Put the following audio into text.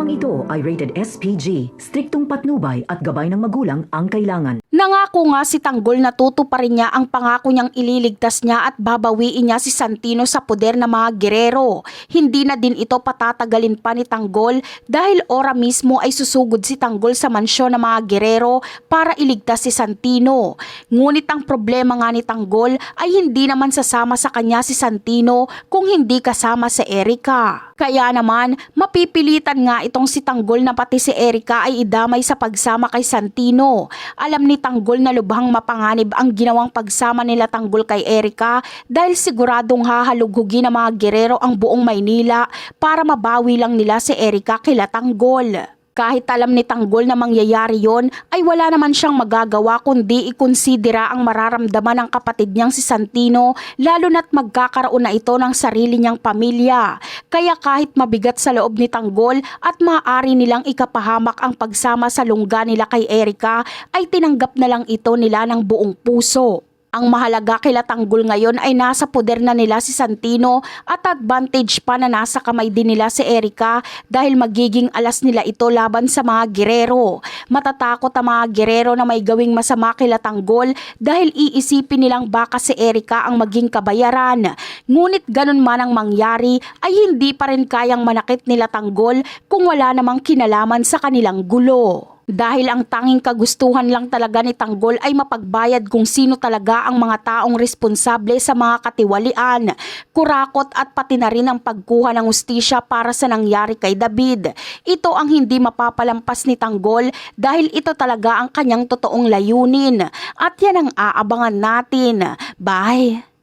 Programang ito ay rated SPG, striktong patnubay at gabay ng magulang ang kailangan. Nangako nga si Tanggol na tutuparin niya ang pangako niyang ililigtas niya at babawiin niya si Santino sa poder ng mga gerero. Hindi na din ito patatagalin pa ni Tanggol dahil ora mismo ay susugod si Tanggol sa mansyon ng mga gerero para iligtas si Santino. Ngunit ang problema nga ni Tanggol ay hindi naman sasama sa kanya si Santino kung hindi kasama si Erica. Kaya naman, mapipilitan nga itong si Tanggol na pati si Erica ay idamay sa pagsama kay Santino. Alam ni Tanggol na lubhang mapanganib ang ginawang pagsama nila Tanggol kay Erica dahil siguradong hahalughugin ng mga gerero ang buong Maynila para mabawi lang nila si Erica kila Tanggol. Kahit alam ni Tanggol na mangyayari yon, ay wala naman siyang magagawa kundi ikonsidera ang mararamdaman ng kapatid niyang si Santino, lalo na't magkakaroon na ito ng sarili niyang pamilya. Kaya kahit mabigat sa loob ni Tanggol at maaari nilang ikapahamak ang pagsama sa lungga nila kay Erica, ay tinanggap na lang ito nila ng buong puso. Ang mahalaga kila Tanggol ngayon ay nasa poder na nila si Santino at advantage pa na nasa kamay din nila si Erica dahil magiging alas nila ito laban sa mga gerero. Matatakot ang mga gerero na may gawing masama kila Tanggol dahil iisipin nilang baka si Erica ang maging kabayaran. Ngunit ganun man ang mangyari ay hindi pa rin kayang manakit nila Tanggol kung wala namang kinalaman sa kanilang gulo. Dahil ang tanging kagustuhan lang talaga ni Tanggol ay mapagbayad kung sino talaga ang mga taong responsable sa mga katiwalian, kurakot at pati na rin ang pagkuha ng hustisya para sa nangyari kay David. Ito ang hindi mapapalampas ni Tanggol dahil ito talaga ang kanyang totoong layunin at yan ang aabangan natin. Bye!